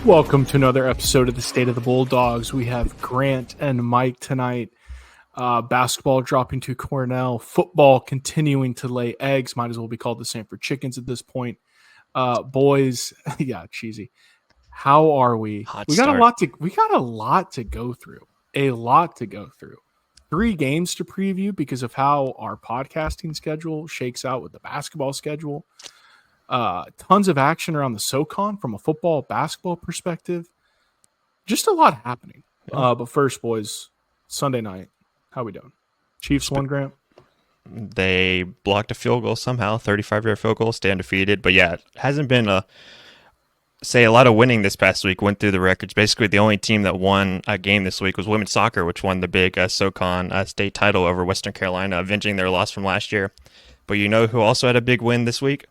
Welcome to another episode of the State of the Bulldogs. We have Grant and Mike tonight. Basketball dropping to Cornell. Football continuing to lay eggs. Might as well be called the Samford chickens at this point. Boys, yeah, cheesy. How are we? We got a lot to go through. A lot to go through. 3 games to preview because of how our podcasting schedule shakes out with the basketball schedule. Tons of action around the SoCon from a football, basketball perspective. Just a lot happening. Yeah. But first, boys, Sunday night, how we doing? Chiefs won, Grant? They blocked a field goal somehow, 35-yard field goal, stay undefeated. But yeah, it hasn't been a lot of winning this past week. Went through the records. Basically, the only team that won a game this week was women's soccer, which won the big SoCon state title over Western Carolina, avenging their loss from last year. But you know who also had a big win this week?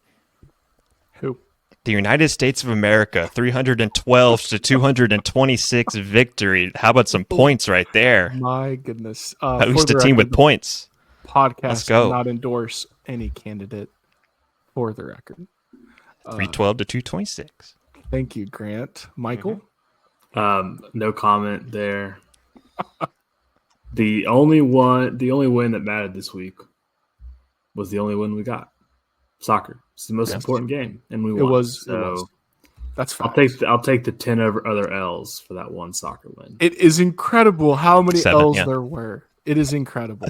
Who? The United States of America, 312 to 226 victory. How about some points right there? My goodness. At least a team with points. Podcast does not endorse any candidate for the record. 312 to 226. Thank you, Grant. Michael? No comment there. The only win that mattered this week was the only win we got. Soccer. It's the most important game, and we won. It was. That's fine. I'll take the 10 other L's for that one soccer win. It is incredible how many 7, L's yeah. there were. It is incredible.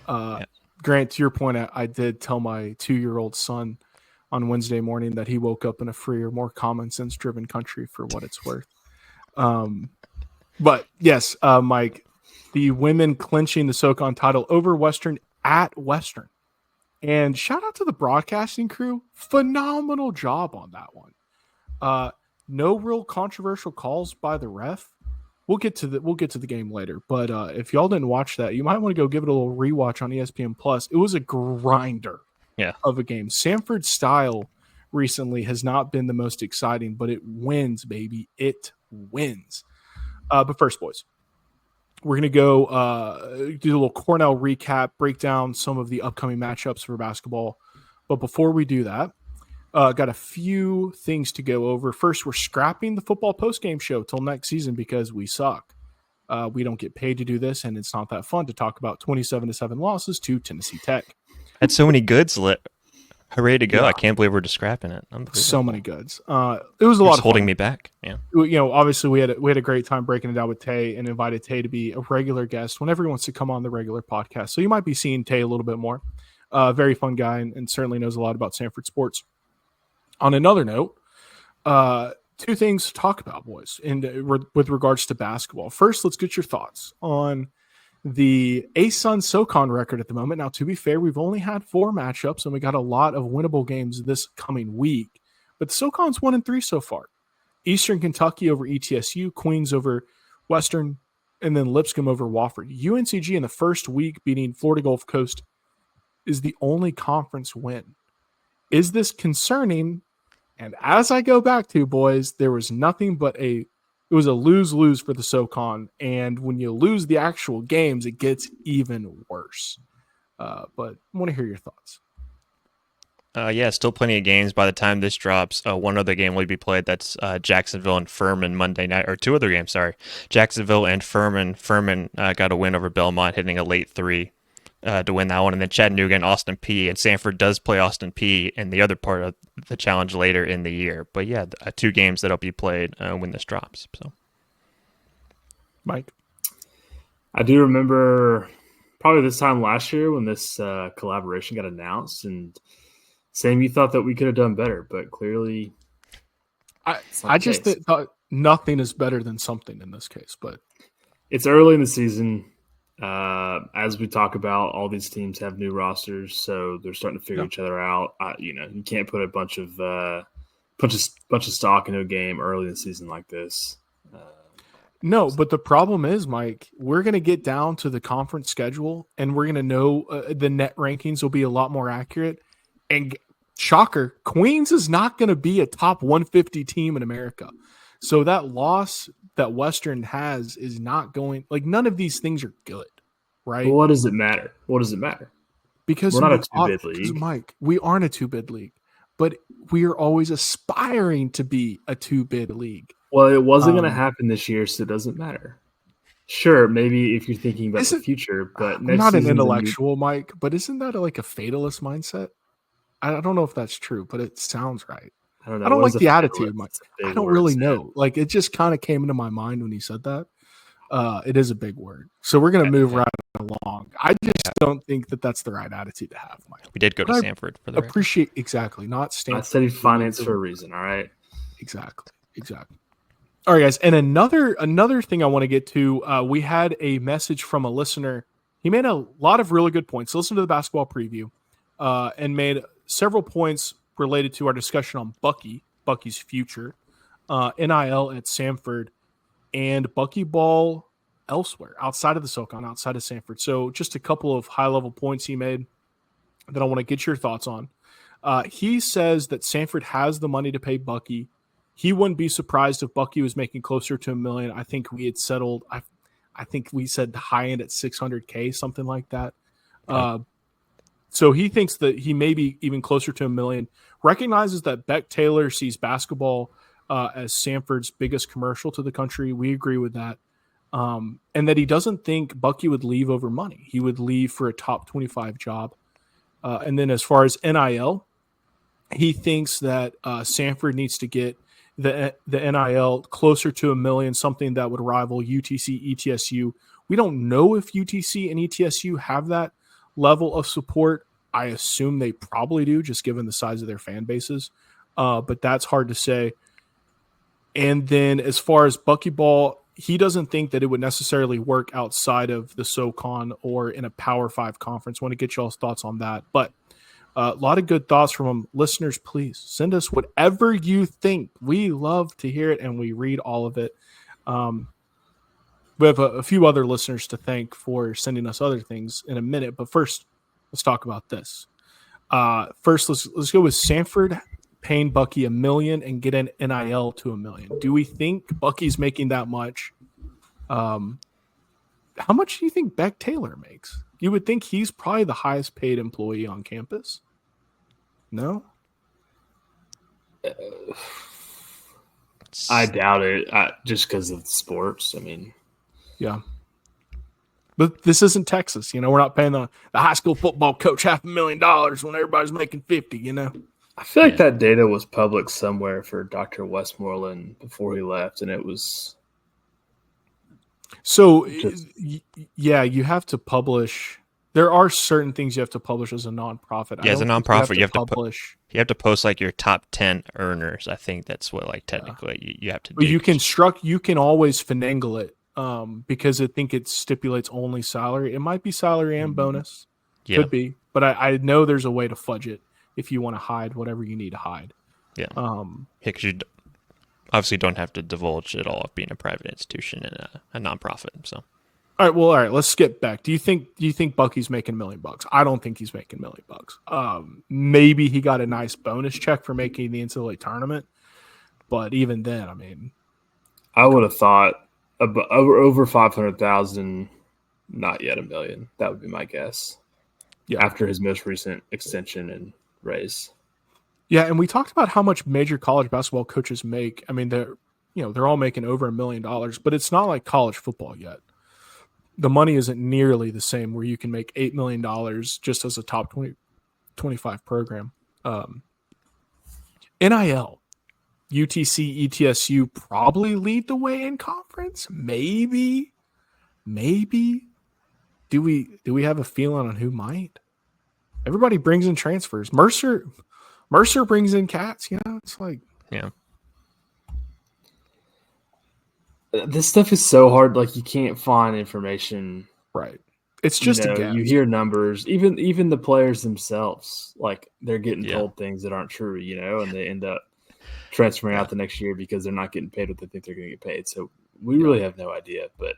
Grant, to your point, I did tell my 2-year-old son on Wednesday morning that he woke up in a freer, more common sense driven country for what it's worth. But yes, Mike, the women clinching the SoCon title over Western at Western. And shout out to the broadcasting crew. Phenomenal job on that one. No real controversial calls by the ref. We'll get to the game later. But if y'all didn't watch that, you might want to go give it a little rewatch on ESPN Plus. It was a grinder of a game. Samford's style recently has not been the most exciting, but it wins, baby. It wins. But first, boys, we're going to go do a little Cornell recap, break down some of the upcoming matchups for basketball. But before we do that, got a few things to go over. First, we're scrapping the football postgame show till next season because we suck. We don't get paid to do this, and it's not that fun to talk about 27-7 losses to Tennessee Tech. Had so many goods lit. Hooray to go. Yeah. I can't believe we're just scrapping it. So many goods. It was a lot of holding fun. Me back. Yeah. You know, obviously we had a great time breaking it down with Tay and invited Tay to be a regular guest whenever he wants to come on the regular podcast. So you might be seeing Tay a little bit more. Very fun guy and certainly knows a lot about Samford sports. On another note, 2 things to talk about, boys, with regards to basketball. First, let's get your thoughts on the ASUN SoCon record at the moment. Now, to be fair, we've only had 4 matchups, and we got a lot of winnable games this coming week. But the SoCon's 1-3 so far. Eastern Kentucky over ETSU, Queens over Western, and then Lipscomb over Wofford. UNCG in the first week beating Florida Gulf Coast is the only conference win. Is this concerning? And as I go back to, boys, there was nothing but it was a lose-lose for the SoCon. And when you lose the actual games, it gets even worse. But I want to hear your thoughts. Still plenty of games. By the time this drops, one other game will be played. That's Jacksonville and Furman Monday night, or 2 other games, sorry. Jacksonville and Furman. Furman got a win over Belmont, hitting a late 3 to win that one. And then Chattanooga and Austin Peay. And Samford does play Austin Peay in the other part of the challenge later in the year. But yeah, 2 games that'll be played when this drops. So, Mike? I do remember probably this time last year when this collaboration got announced, and Sam, you thought that we could have done better, but clearly I just thought nothing is better than something in this case. But it's early in the season. As we talk about, all these teams have new rosters, so they're starting to figure each other out. You can't put a bunch of stock into a game early in the season like this. No, but the problem is, Mike, we're going to get down to the conference schedule, and we're going to know the net rankings will be a lot more accurate. And shocker, Queens is not going to be a top 150 team in America. So that loss that Western has is not going – like none of these things are good, right? Well, what does it matter? Because we're not a two-bid league. Mike, we aren't a two-bid league, but we are always aspiring to be a two-bid league. Well, it wasn't going to happen this year, so it doesn't matter. Sure, maybe if you're thinking about the future, but I'm next not an season's intellectual, Mike, but isn't that like a fatalist mindset? I don't know if that's true, but it sounds right. I don't know. I don't What like is a the fatalist? attitude, Mike. It's a big I don't word, really Sam. know. Like it just kind of came into my mind when he said that. It is a big word, so we're gonna move right along. I just don't think that that's the right attitude to have, Mike. We did go to Samford for the record. Appreciate exactly, not Stanford. I studied finance for a reason. All right. Exactly. All right, guys. And another thing I want to get to, we had a message from a listener. He made a lot of really good points. Listen to the basketball preview, and made several points related to our discussion on Bucky's future, NIL at Samford, and Bucky ball elsewhere outside of the SoCon, outside of Samford. So just a couple of high-level points he made that I want to get your thoughts on. He says that Samford has the money to pay Bucky. He wouldn't be surprised if Bucky was making closer to $1 million. I think we had settled. I think we said the high end at $600K, something like that. So he thinks that he may be even closer to $1 million. Recognizes that Beck Taylor sees basketball as Samford's biggest commercial to the country. We agree with that, and that he doesn't think Bucky would leave over money. He would leave for a top 25 job. And then as far as NIL, he thinks that Samford needs to get the NIL closer to $1 million, something that would rival UTC, ETSU. We don't know if UTC and ETSU have that level of support. I assume they probably do, just given the size of their fan bases. But that's hard to say. And then as far as Buckyball, he doesn't think that it would necessarily work outside of the SoCon or in a Power 5 conference. Want to get y'all's thoughts on that. But a lot of good thoughts from them. Listeners, please send us whatever you think. We love to hear it, and we read all of it. We have a few other listeners to thank for sending us other things in a minute. But first, let's talk about this. First, let's go with Samford paying Bucky $1 million and get an NIL to $1 million. Do we think Bucky's making that much? How much do you think Beck Taylor makes? You would think he's probably the highest paid employee on campus. No? I doubt it, just because of sports. I mean, yeah. But this isn't Texas. We're not paying the high school football coach $500,000 when everybody's making 50, I feel like that data was public somewhere for Dr. Westmoreland before he left, and it was. So, you have to publish. There are certain things you have to publish as a nonprofit. Yeah, as a nonprofit, you have to post like your top 10 earners. I think that's what technically you have to do. But you can always finagle it because I think it stipulates only salary. It might be salary and bonus. Yeah. Could be. But I know there's a way to fudge it if you want to hide whatever you need to hide. Yeah. Because you obviously don't have to divulge it all of being a private institution and a nonprofit. So. All right. Let's skip back. Do you think Bucky's making $1 million? I don't think he's making $1 million. Maybe he got a nice bonus check for making the NCAA tournament, but even then, I mean, I would have thought over 500,000, not yet $1 million. That would be my guess. Yeah, after his most recent extension and raise. Yeah, and we talked about how much major college basketball coaches make. I mean, they're all making over $1 million, but it's not like college football yet. The money isn't nearly the same where you can make $8 million just as a top 25 program. NIL, UTC, ETSU probably lead the way in conference. Maybe. Do we have a feeling on who might? Everybody brings in transfers. Mercer brings in cats. It's like yeah. This stuff is so hard. Like you can't find information. Right. It's just a guess. You hear numbers. Even the players themselves, like they're getting told things that aren't true. And they end up transferring out the next year because they're not getting paid what they think they're going to get paid. So we really have no idea. But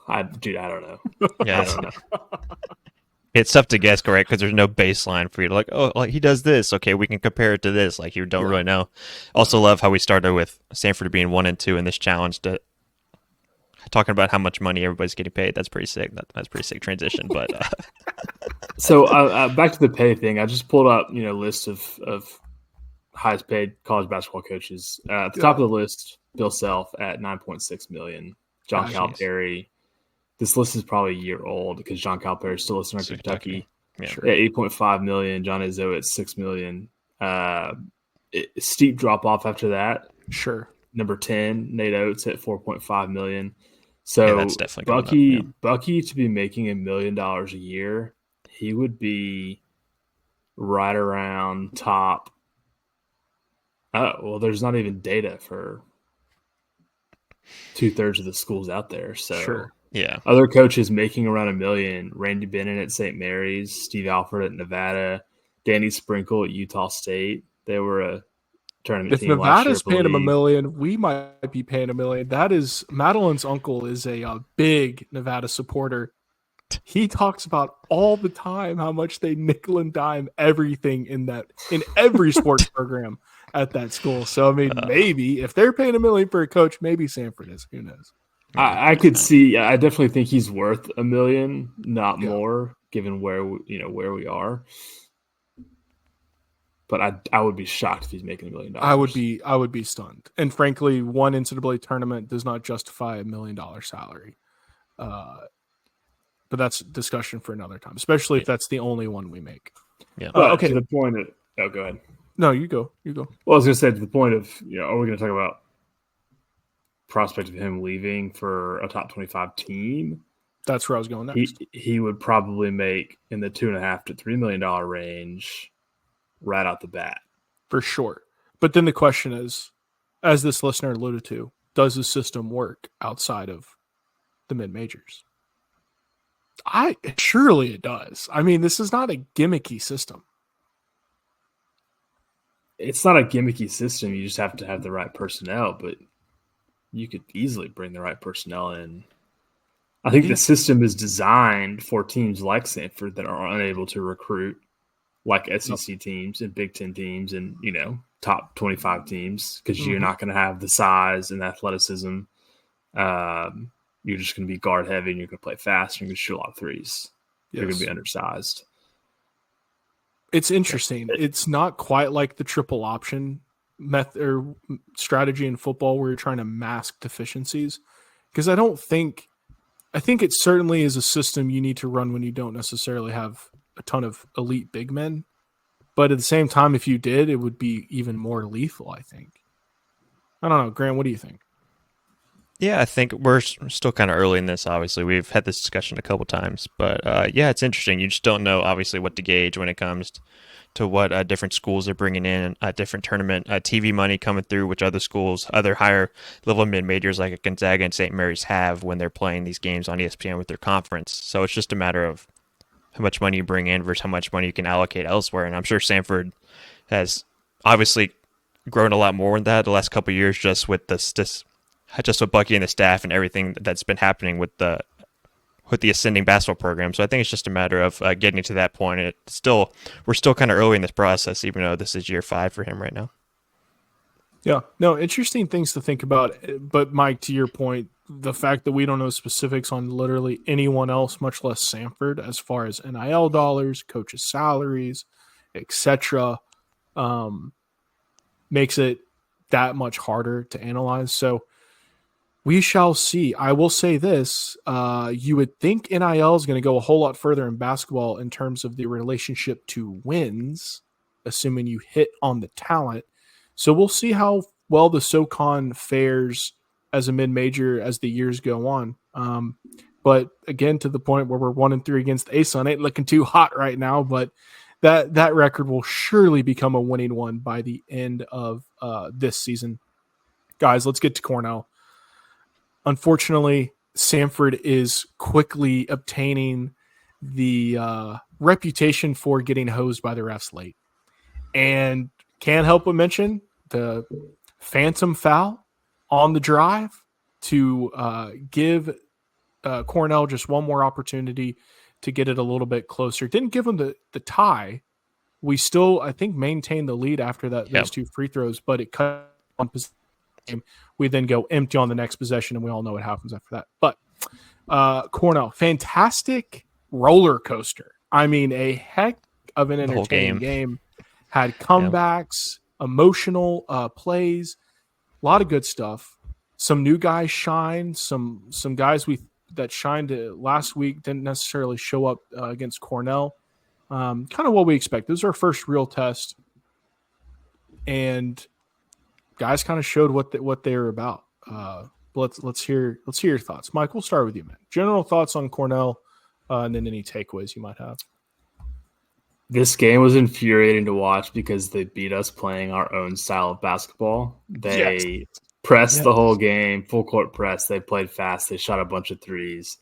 I don't know. Yeah, I don't know. It's tough to guess, correct? Because there's no baseline for you to he does this. Okay, we can compare it to this. Like you don't really know. Also, love how we started with Samford being 1 and 2 in this challenge. To talking about how much money everybody's getting paid. That's pretty sick. That's a pretty sick transition. But so back to the pay thing. I just pulled up list of highest paid college basketball coaches. At the top of the list, Bill Self at $9.6 million. John Calipari. This list is probably a year old because John Calipari is still listed on Kentucky. Yeah. Sure. At $8.5 million. John Izzo at $6 million. Steep drop off after that. Sure. Number 10, Nate Oates at $4.5 million. So that's definitely Bucky to be making $1 million a year, he would be right around top. Oh, well, there's not even data for 2/3 of the schools out there. So sure. Yeah. Other coaches making around $1 million: Randy Bennett at St. Mary's, Steve Alford at Nevada, Danny Sprinkle at Utah State. They were a tournament team. If Nevada's paying him $1 million, we might be paying $1 million. That is, Madeline's uncle is a big Nevada supporter. He talks about all the time how much they nickel and dime everything in every sports program at that school. So I mean, maybe if they're paying $1 million for a coach, maybe Samford is. Who knows? I could see. I definitely think he's worth $1 million, not more, given where we are. But I would be shocked if he's making $1 million. I would be stunned. And frankly, one NCAA tournament does not justify $1 million salary. But that's a discussion for another time, especially if that's the only one we make. Yeah. Okay. To the point of, go ahead. No, you go. Well, I was going to say, to the point of, are we going to talk about prospect of him leaving for a top 25 team? That's where I was going next. He would probably make in the $2.5 to $3 million range right out the bat. For sure. But then the question is, as this listener alluded to, does the system work outside of the mid-majors? Surely it does. I mean, this is not a gimmicky system. It's not a gimmicky system. You just have to have the right personnel, but you could easily bring the right personnel in. I think the system is designed for teams like Samford that are unable to recruit, like SEC teams and Big Ten teams and, top 25 teams, because you're not going to have the size and athleticism. You're just going to be guard heavy and you're going to play fast and you're going to shoot a lot of threes. Yes. You're going to be undersized. It's interesting. It's not quite like the triple option method or strategy in football where you're trying to mask deficiencies, because I think it certainly is a system you need to run when you don't necessarily have a ton of elite big men. But at the same time, if you did, it would be even more lethal, I think. I don't know. Grant, what do you think? Yeah, I think we're still kind of early in this, obviously. We've had this discussion a couple times. But, it's interesting. You just don't know, obviously, what to gauge when it comes to what different schools are bringing in, different tournament TV money coming through, which other schools, other higher-level mid-majors like Gonzaga and St. Mary's have when they're playing these games on ESPN with their conference. So it's just a matter of how much money you bring in versus how much money you can allocate elsewhere. And I'm sure Samford has obviously grown a lot more in that the last couple of years, just with with Bucky and the staff and everything that's been happening with the ascending basketball program. So I think it's just a matter of getting to that point. And we're still kind of early in this process, even though this is year 5 for him right now. Yeah, no, interesting things to think about. But Mike, to your point, the fact that we don't know specifics on literally anyone else, much less Samford, as far as NIL dollars, coaches' salaries, etc., makes it that much harder to analyze. So we shall see. I will say this. You would think NIL is going to go a whole lot further in basketball in terms of the relationship to wins, assuming you hit on the talent. So we'll see how well the SoCon fares as a mid-major as the years go on. But again, to the point where we're 1-3 against ASUN, ain't looking too hot right now, but that record will surely become a winning one by the end of this season. Guys, let's get to Cornell. Unfortunately, Samford is quickly obtaining the reputation for getting hosed by the refs late. And can't help but mention the phantom foul on the drive to give Cornell just one more opportunity to get it a little bit closer. Didn't give them the tie. We still, I think, maintained the lead after those two free throws, but it cut on possession. We then go empty on the next possession, and we all know what happens after that. But Cornell, fantastic roller coaster. I mean, a heck of an entertaining game. Had comebacks, emotional plays, a lot of good stuff. Some new guys shine. Some guys that shined last week didn't necessarily show up against Cornell. Kind of what we expect. This is our first real test, and guys kind of showed what they were about. Let's hear your thoughts, Mike. We'll start with you, man. General thoughts on Cornell, and then any takeaways you might have. This game was infuriating to watch because they beat us playing our own style of basketball. They pressed the whole game, full court press. They played fast. They shot a bunch of threes,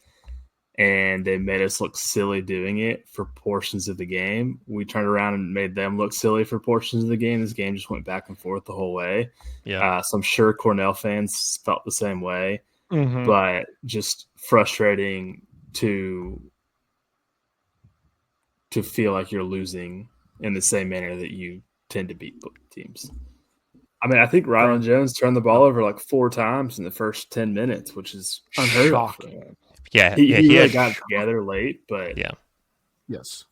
and they made us look silly doing it for portions of the game. We turned around and made them look silly for portions of the game. This game just went back and forth the whole way. Yeah. So I'm sure Cornell fans felt the same way, but just frustrating to feel like you're losing in the same manner that you tend to beat teams. I mean, I think Rylan Jones turned the ball over like 4 times in the first 10 minutes, which is unheard of. Yeah, he really got together late, but yes.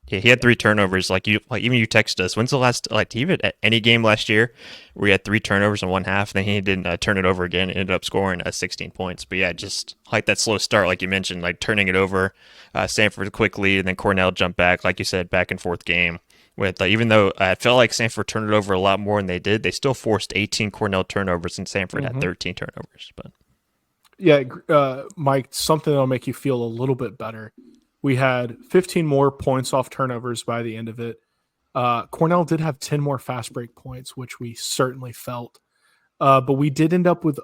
Yeah, he had 3 turnovers. Even you texted us. When's the last even at any game last year where he had 3 turnovers in one half, then he didn't turn it over again and ended up scoring 16 points. But yeah, just like that slow start, like you mentioned, like turning it over, Samford quickly, and then Cornell jumped back, like you said, back and forth game. With even though I felt like Samford turned it over a lot more than they did, they still forced 18 Cornell turnovers, and Samford had 13 turnovers. But yeah, Mike, something that'll make you feel a little bit better. We had 15 more points off turnovers by the end of it. Cornell did have 10 more fast break points, which we certainly felt. But we did end up with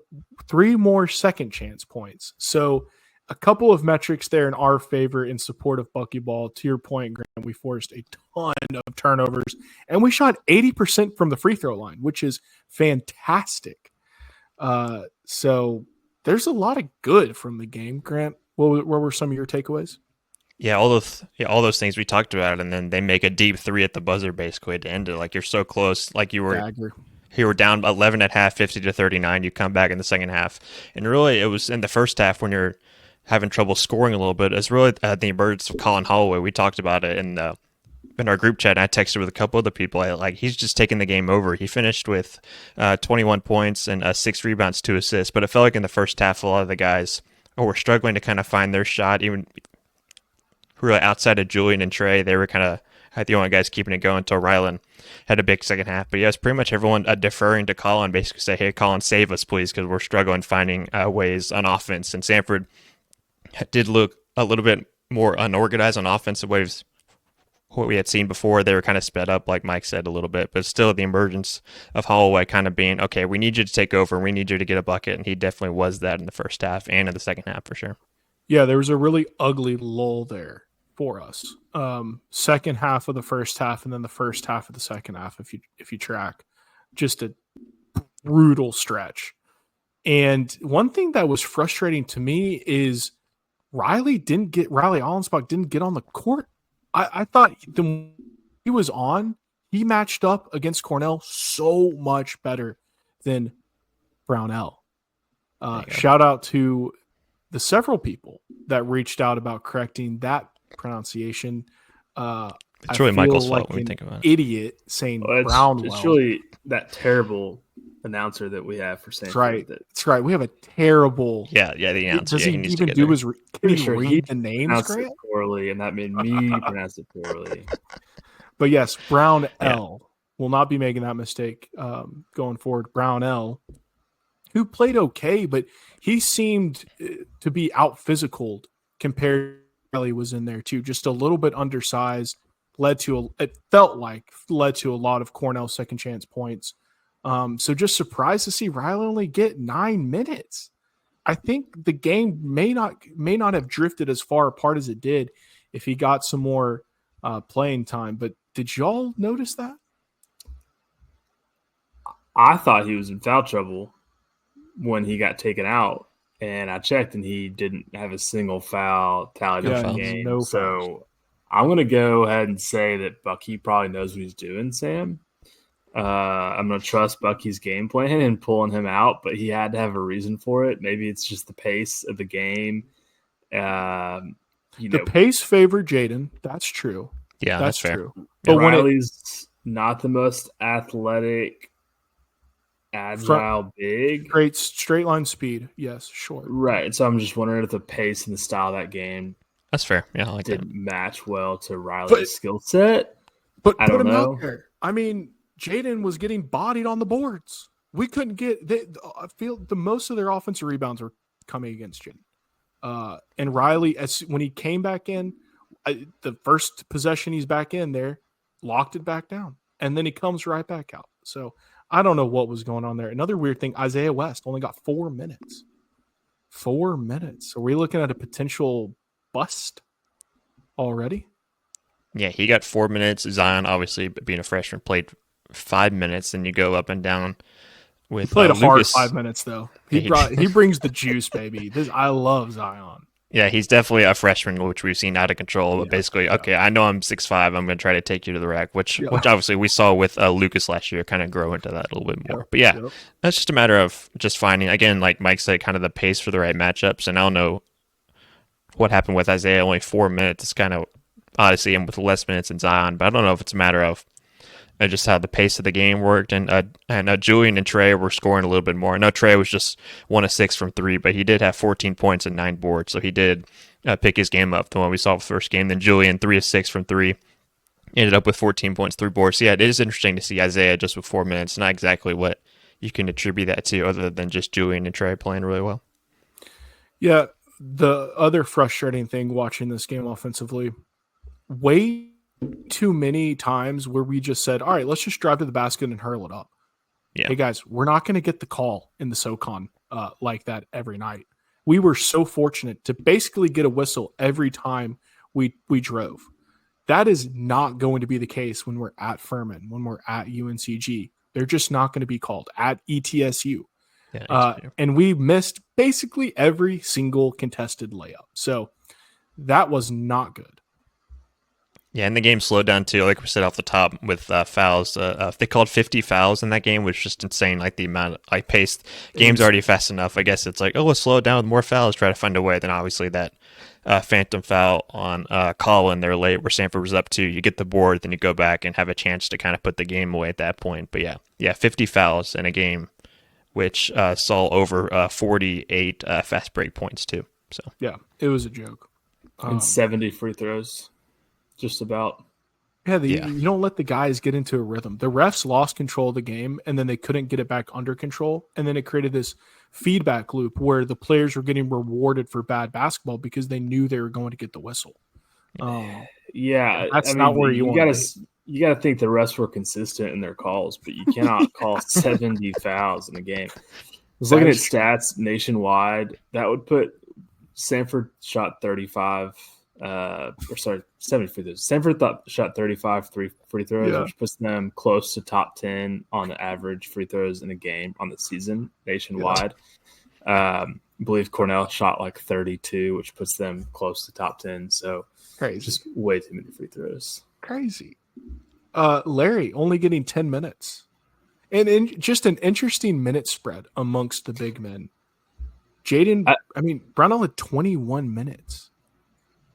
3 more second chance points. So a couple of metrics there in our favor in support of buckyball. To your point, Grant, we forced a ton of turnovers, and we shot 80% from the free throw line, which is fantastic. So there's a lot of good from the game. Grant, what were some of your takeaways? Yeah, all those things we talked about, and then they make a deep 3 at the buzzer basically to end it. Like you're so close, like you were down 11 at half, 50-39. You come back in the second half, and really it was in the first half when you're having trouble scoring a little bit. It's really the emergence of Colin Holloway. We talked about it in our group chat. And I texted with a couple other people. He's just taking the game over. He finished with 21 points and 6 rebounds, 2 assists. But it felt like in the first half, a lot of the guys were struggling to kind of find their shot, even really outside of Julian and Trey. They were kind of the only guys keeping it going until Rylan had a big second half. But yes, pretty much everyone deferring to Colin, basically say, hey, Colin, save us, please, because we're struggling finding ways on offense. And Samford did look a little bit more unorganized on offensive waves. What we had seen before, they were kind of sped up, like Mike said, a little bit. But still the emergence of Holloway kind of being, okay, we need you to take over, and we need you to get a bucket. And he definitely was that in the first half and in the second half for sure. Yeah, there was a really ugly lull there for us. Second half of the first half, and then the first half of the second half, if you track, just a brutal stretch. And one thing that was frustrating to me is Riley Allensbach didn't get on the court. I thought when he was on, he matched up against Cornell so much better than Brownell. Shout out to the several people that reached out about correcting that pronunciation. It's really Michael's fault when we think about it. Idiot saying Brownwell. It's really that terrible announcer that we have for Samford. That's right. We have a terrible. Yeah, the announcer. Does he needs even to do his? Can he read the names? It poorly, and that made me pronounce it poorly. But yes, Brown L will not be making that mistake going forward. Brown L, who played okay, but he seemed to be out physicaled compared to Riley was in there too. Just a little bit undersized, led to a lot of Cornell second chance points. So just surprised to see Riley only get 9 minutes. I think the game may not have drifted as far apart as it did if he got some more playing time. But did y'all notice that? I thought he was in foul trouble when he got taken out, and I checked, and he didn't have a single foul tallied in the game. No so fouls. I'm going to go ahead and say that Bucky probably knows what he's doing, Sam. I'm going to trust Bucky's game plan and pulling him out, but he had to have a reason for it. Maybe it's just the pace of the game. The pace favored Jaden. That's true. Yeah, that's fair. true. But Riley's not the most athletic, agile, big. Straight line speed. Yes, short. Right. So I'm just wondering if the pace and the style of that game That's fair. Yeah, I like didn't that. match well to Riley's skill set. But I put don't him out know. there. I mean, Jaden was getting bodied on the boards. We couldn't get. I feel the most of their offensive rebounds were coming against Jaden. And Riley, when he came back in, the first possession he's back in there, locked it back down, and then he comes right back out. So I don't know what was going on there. Another weird thing: Isaiah West only got 4 minutes. 4 minutes. Are we looking at a potential bust already? Yeah, he got 4 minutes. Zion, obviously, being a freshman, played 5 minutes, and you go up and down with he played a Lucas. hard 5 minutes though. He brings the juice, baby. I love Zion. Yeah, he's definitely a freshman, which we've seen out of control. But basically, okay, I know I'm 6'5". I'm going to try to take you to the rack, which obviously we saw with Lucas last year, kind of grow into that a little bit more. But yeah, that's just a matter of just finding, again, like Mike said, kind of the pace for the right matchups. And I don't know what happened with Isaiah, only 4 minutes. It's kind of odd to see him with less minutes than Zion, but I don't know if it's a matter of just how the pace of the game worked. And Julian and Trey were scoring a little bit more. I know Trey was just 1 of 6 from 3, but he did have 14 points and 9 boards, so he did pick his game up to what we saw the first game. Then Julian, 3 of 6 from 3, ended up with 14 points, 3 boards. So yeah, it is interesting to see Isaiah just with 4 minutes. Not exactly what you can attribute that to, other than just Julian and Trey playing really well. Yeah, the other frustrating thing watching this game offensively, way too many times where we just said, all right, let's just drive to the basket and hurl it up. Yeah. Hey guys, we're not going to get the call in the SoCon like that every night. We were so fortunate to basically get a whistle every time we drove. That is not going to be the case when we're at Furman, when we're at UNCG. They're just not going to be called at ETSU. Yeah, and we missed basically every single contested layup. So that was not good. Yeah, and the game slowed down too, like we said off the top, with fouls. They called 50 fouls in that game, which was just insane. Like the amount, like paced. Game's already fast enough. I guess it's like, oh, let's slow it down with more fouls. Try to find a way. Then obviously that phantom foul on Colin there late, where Samford was up 2. You get the board, then you go back and have a chance to kind of put the game away at that point. But yeah, 50 fouls in a game, which saw over 48 fast break points too. So yeah, it was a joke. And 70 free throws. Just about. Yeah, you don't let the guys get into a rhythm. The refs lost control of the game, and then they couldn't get it back under control. And then it created this feedback loop where the players were getting rewarded for bad basketball because they knew they were going to get the whistle. That's not where you want to be. You got to think the refs were consistent in their calls, but you cannot call 70 fouls in a game. I was looking at stats nationwide. That would put Samford shot 35 70 free throws. Samford shot 35 free throws, which puts them close to top 10 on the average free throws in a game on the season nationwide. I believe Cornell shot like 32, which puts them close to top 10. So crazy. Just way too many free throws. Crazy. Larry only getting 10 minutes. And just an interesting minute spread amongst the big men. Jaden, Brownell had 21 minutes.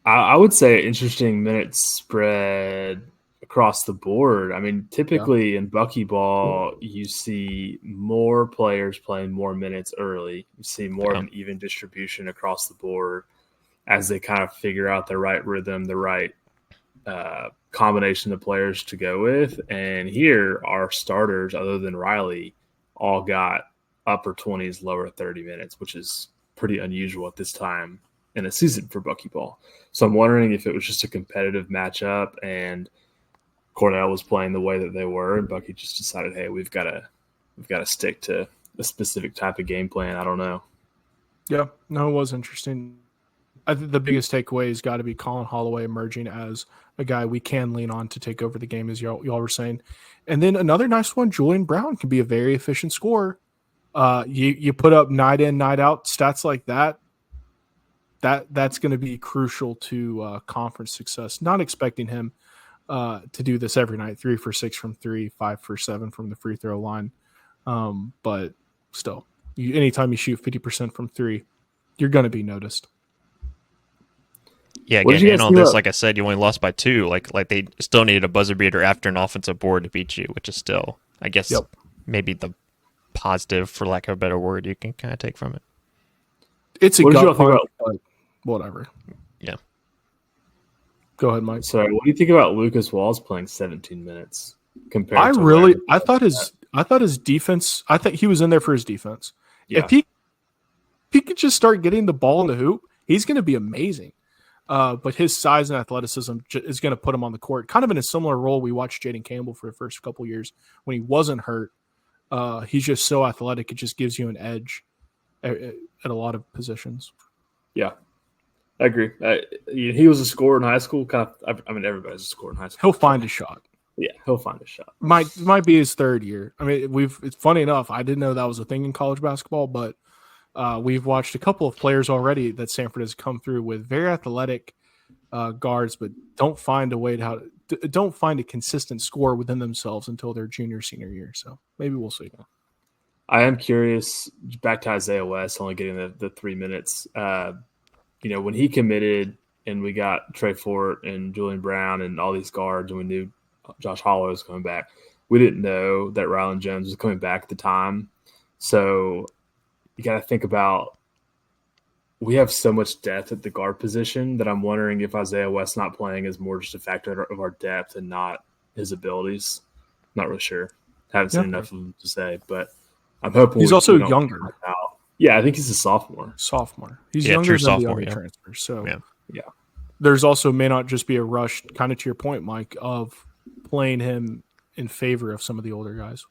I would say interesting minute spread across the board. I mean, typically in buckyball, you see more players playing more minutes early. You see more of an even distribution across the board as they kind of figure out the right rhythm, the right combination of players to go with. And here, our starters, other than Riley, all got upper 20s, lower 30 minutes, which is pretty unusual at this time in a season for buckyball. So I'm wondering if it was just a competitive matchup and Cornell was playing the way that they were, and Bucky just decided, hey, we've got to stick to a specific type of game plan. I don't know. Yeah, no, it was interesting. I think the biggest takeaway has got to be Colin Holloway emerging as a guy we can lean on to take over the game, as y'all were saying. And then another nice one, Julian Brown can be a very efficient scorer. You put up night in, night out stats like that. That's going to be crucial to conference success. Not expecting him to do this every night, 3 for 6 from 3, 5 for 7 from the free throw line. But still, anytime you shoot 50% from 3, you're going to be noticed. Yeah, What did again, you and guys on think this, about- like I said, you only lost by 2. Like they still needed a buzzer beater after an offensive board to beat you, which is still, I guess, Yep. maybe the positive, for lack of a better word, you can kind of take from it. It's a What did you gut all think punch, about? but whatever. Yeah. Go ahead, Mike. Sorry, what do you think about Lucas Walls playing 17 minutes compared I to really, where- I thought his defense. I think he was in there for his defense. Yeah. If he could just start getting the ball in the hoop, he's going to be amazing. But his size and athleticism is going to put him on the court, kind of in a similar role we watched Jaden Campbell for the first couple years when he wasn't hurt. He's just so athletic; it just gives you an edge at a lot of positions. Yeah, I agree. He was a scorer in high school. I mean, everybody's a scorer in high school. He'll find a shot. Yeah, he'll find a shot. Might be his third year. I mean, it's funny enough. I didn't know that was a thing in college basketball, but we've watched a couple of players already that Samford has come through with very athletic guards, but don't find a consistent score within themselves until their senior year. So maybe we'll see. I am curious. Back to Isaiah West, only getting the 3 minutes. When he committed, and we got Trey Fort and Julian Brown and all these guards, and we knew Josh Holloway was coming back. We didn't know that Rylan Jones was coming back at the time. So you got to think about, we have so much depth at the guard position that I'm wondering if Isaiah West not playing is more just a factor of our depth and not his abilities. Not really sure. Haven't seen enough of him to say, but I'm hoping he's also younger. Yeah, I think he's a sophomore. He's younger true than sophomore, the other yeah. transfers. So Yeah. There's also may not just be a rush, kind of to your point, Mike, of playing him in favor of some of the older guys.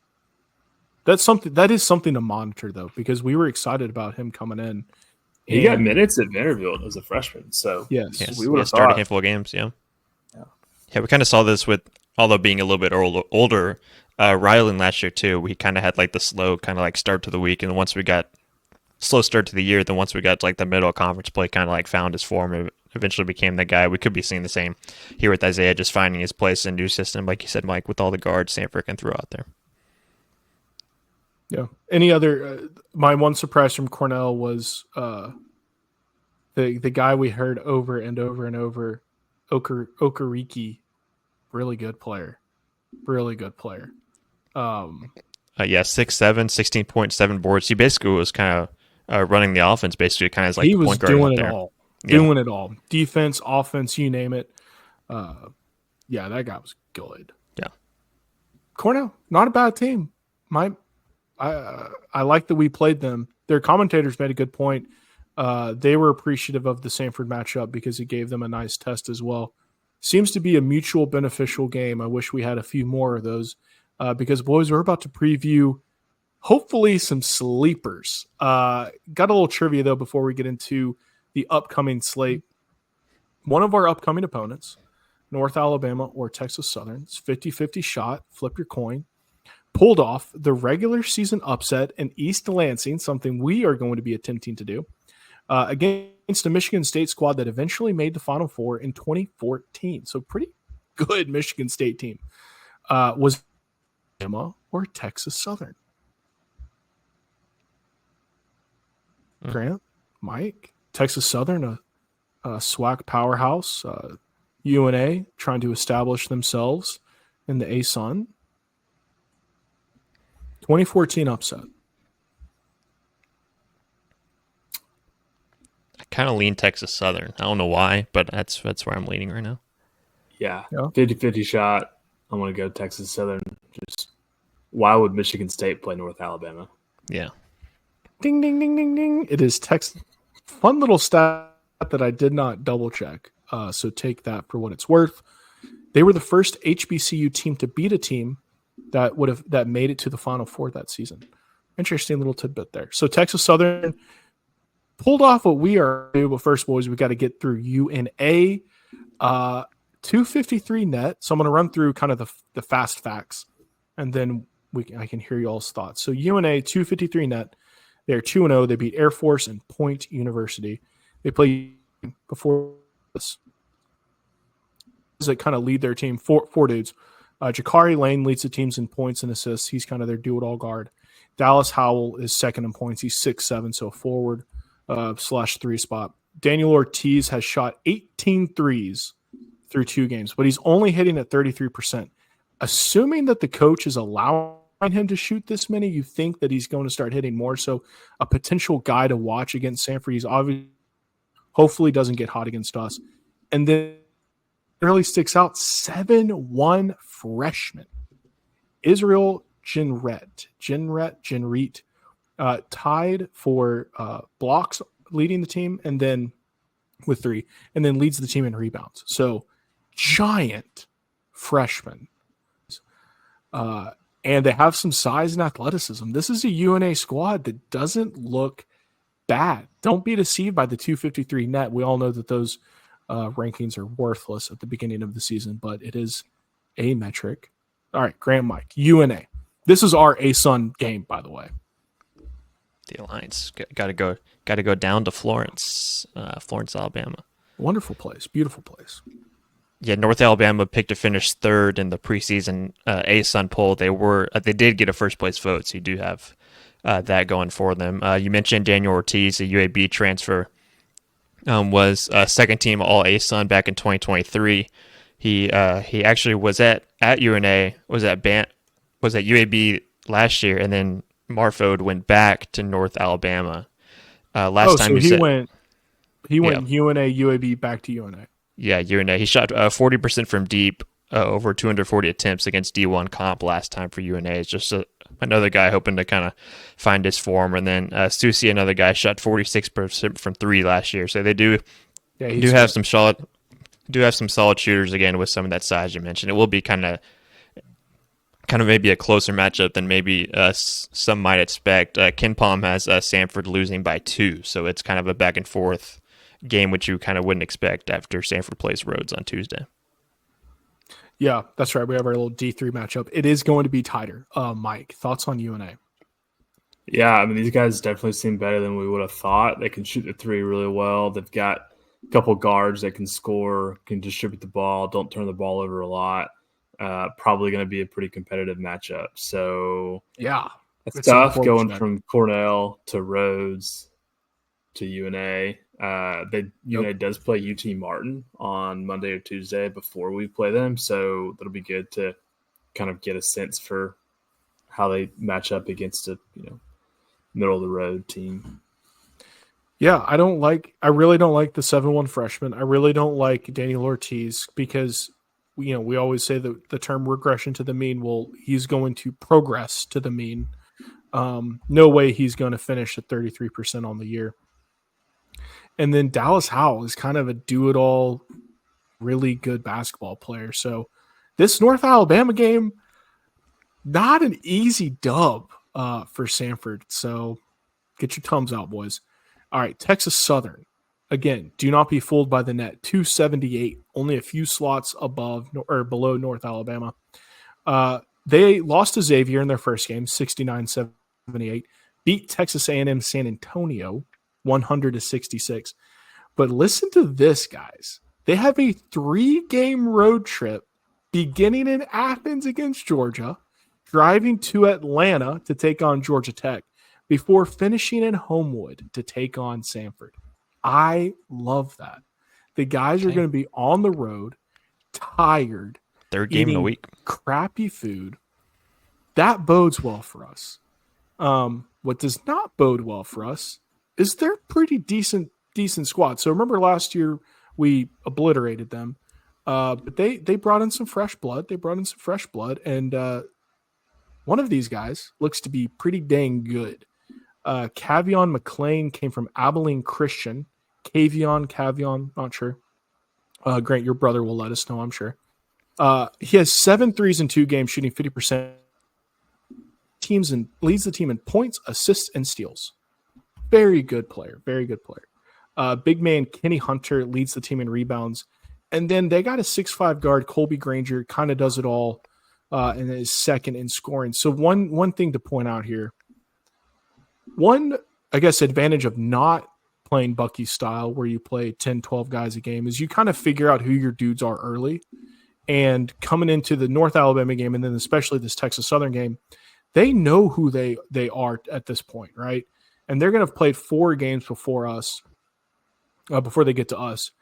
That is something to monitor though, because we were excited about him coming in. He got minutes at Vanderbilt as a freshman, so yes, we would have started a thought. handful of games. Yeah, we kind of saw this with, although being a little bit older, Rylan last year too. We kind of had like the slow kind of like start to the week, and once we got slow start to the year, then once we got to like the middle of conference play, kind of like found his form and eventually became the guy. We could be seeing the same here with Isaiah, just finding his place in a new system, like you said, Mike, with all the guards Samford can throw out there. Yeah. Any other? My one surprise from Cornell was the guy we heard over and over and over, Okereke, really good player. Yeah, 6'7", 16.7 boards. He basically was kind of running the offense, basically kind of like he was point guard doing out it there. all, Yeah. doing it all. Defense, offense, you name it. Yeah, that guy was good. Yeah. Cornell, not a bad team. I like that we played them. Their commentators made a good point. They were appreciative of the Samford matchup because it gave them a nice test as well. Seems to be a mutual beneficial game. I wish we had a few more of those because, boys, we're about to preview hopefully some sleepers. Got a little trivia, though, before we get into the upcoming slate. One of our upcoming opponents, North Alabama or Texas Southern, it's 50-50 shot, flip your coin, pulled off the regular season upset in East Lansing, something we are going to be attempting to do, against a Michigan State squad that eventually made the Final Four in 2014. So pretty good Michigan State team. Was Alabama or Texas Southern? Grant, Mike, Texas Southern, a SWAC powerhouse, UNA trying to establish themselves in the ASUN. 2014 upset. I kind of lean Texas Southern. I don't know why, but that's where I'm leaning right now. Yeah. 50-50 shot. I'm going to go Texas Southern. Just why would Michigan State play North Alabama? Yeah. Ding, ding, ding, ding, ding. It is Texas. Fun little stat that I did not double check. So take that for what it's worth. They were the first HBCU team to beat a team that made it to the Final Four that season. Interesting little tidbit there. So Texas Southern pulled off what we are doing. But first, boys, we got to get through UNA. 253 net. So I'm going to run through kind of the fast facts, and then I can hear you all's thoughts. So UNA 253 net. They're 2-0. They beat Air Force and Point University. They play before this. That kind of lead their team. Four dudes. Jakari Lane leads the teams in points and assists. He's kind of their do-it-all guard. Dallas Howell is second in points. He's 6'7", so forward /3 spot. Daniel Ortiz has shot 18 threes through 2 games, but he's only hitting at 33%. Assuming that the coach is allowing him to shoot this many, you think that he's going to start hitting more. So a potential guy to watch against Samford. He's obviously, hopefully doesn't get hot against us. And then really sticks out, 7'1" freshman Israel Jinret, tied for blocks leading the team, and then with 3, and then leads the team in rebounds. So giant freshman. And they have some size and athleticism. This is a UNA squad that doesn't look bad. Don't be deceived by the 253 net. We all know that those rankings are worthless at the beginning of the season, but it is a metric. All right, Grant Mike, UNA. This is our ASUN game, by the way. The Alliance got to go down to Florence, Alabama. Wonderful place, beautiful place. Yeah, North Alabama picked to finish 3rd in the preseason ASUN poll. They did get a first place vote, so you do have that going for them. You mentioned Daniel Ortiz, a UAB transfer, was second team All ASUN back in 2023. He actually was at UNA, was at UAB last year, and then Marfode went back to North Alabama. He went UNA, UAB, back to UNA. Yeah, UNA. He shot 40% from deep, over 240 attempts against D1 comp last time for UNA. It's just another guy hoping to kind of find his form. And then Susi, another guy, shot 46% from 3 last year. So they do have some solid shooters again with some of that size you mentioned. It will be kind of maybe a closer matchup than maybe some might expect. Ken Palm has Samford losing by 2, so it's kind of a back and forth game, which you kind of wouldn't expect after Samford plays Rhodes on Tuesday. Yeah, that's right. We have our little D3 matchup. It is going to be tighter. Mike, thoughts on UNA? Yeah, I mean, these guys definitely seem better than we would have thought. They can shoot the 3 really well. They've got a couple guards that can score, can distribute the ball, don't turn the ball over a lot. Probably going to be a pretty competitive matchup. So yeah, it's tough going from Cornell to Rhodes to UNA. UNA does play UT Martin on Monday or Tuesday before we play them, so that'll be good to kind of get a sense for how they match up against a middle of the road team. Yeah, I really don't like the 7'1" freshman. I really don't like Daniel Ortiz because we always say the term regression to the mean. Well, he's going to progress to the mean. No way he's going to finish at 33% on the year. And then Dallas Howell is kind of a do-it-all, really good basketball player. So this North Alabama game, not an easy dub for Samford. So get your thumbs out, boys. All right, Texas Southern. Again, do not be fooled by the net. 278, only a few slots above or below North Alabama. They lost to Xavier in their first game, 69-78. Beat Texas A&M San Antonio, 100-66. But listen to this, guys. They have a 3-game road trip beginning in Athens against Georgia, driving to Atlanta to take on Georgia Tech, before finishing in Homewood to take on Samford. I love that. The guys are going to be on the road, tired, 3rd game in a week, crappy food. That bodes well for us. What does not bode well for us is they're pretty decent squad. So remember last year we obliterated them, but they brought in some fresh blood. And one of these guys looks to be pretty dang good. Cavion McLean came from Abilene Christian. Cavion, not sure. Grant, your brother will let us know, I'm sure. He has 7 threes in 2 games, shooting 50%. Leads the team in points, assists, and steals. Very good player. Big man Kenny Hunter leads the team in rebounds. And then they got a 6'5" guard, Colby Granger, kind of does it all, and is second in scoring. So one thing to point out here, advantage of not playing Bucky style where you play 10, 12 guys a game is you kind of figure out who your dudes are early. And coming into the North Alabama game, and then especially this Texas Southern game, they know who they are at this point, right? And they're going to have played 4 games before us. before they get to us.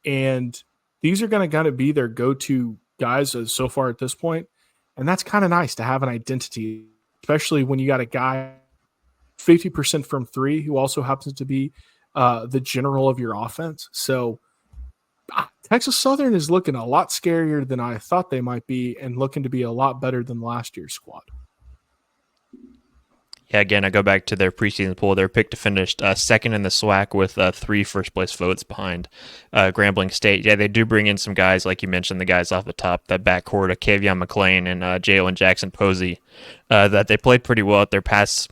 And these are going to be their go-to guys so far at this point. And that's kind of nice to have an identity, especially when you got a guy 50% from three who also happens to be the general of your offense. So Texas Southern is looking a lot scarier than I thought they might be and looking to be a lot better than last year's squad. Yeah, again, I go back to their preseason poll. They're picked to finish second in the SWAC with 3 first-place votes behind Grambling State. Yeah, they do bring in some guys, like you mentioned, the guys off the top, that backcourt of Kavion McClain and Jalen Jackson Posey, that they played pretty well at their past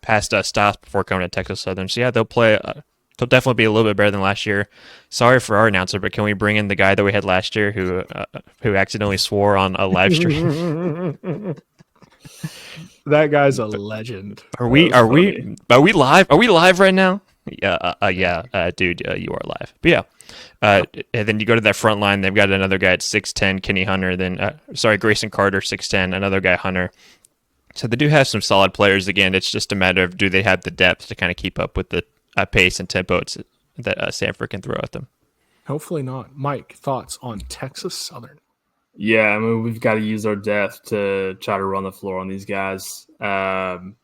stops before coming to Texas Southern. So, yeah, they'll definitely be a little bit better than last year. Sorry for our announcer, but can we bring in the guy that we had last year who accidentally swore on a live stream? That guy's a legend. Are we live? Are we live right now? Yeah, dude, you are live. But yeah, and then you go to that front line. They've got another guy at 6'10", Kenny Hunter. Then, Grayson Carter, 6'10", another guy, Hunter. So they do have some solid players. Again, it's just a matter of do they have the depth to kind of keep up with the pace and tempo that Samford can throw at them. Hopefully not. Mike, thoughts on Texas Southern? Yeah, I mean, we've got to use our depth to try to run the floor on these guys. You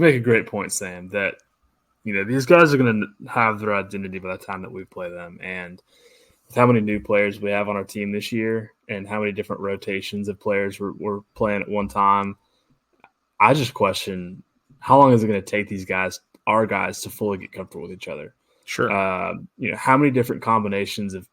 make a great point, Sam, that these guys are going to have their identity by the time that we play them. And with how many new players we have on our team this year and how many different rotations of players we're playing at one time, I just question how long is it going to take our guys, to fully get comfortable with each other. Sure. How many different combinations of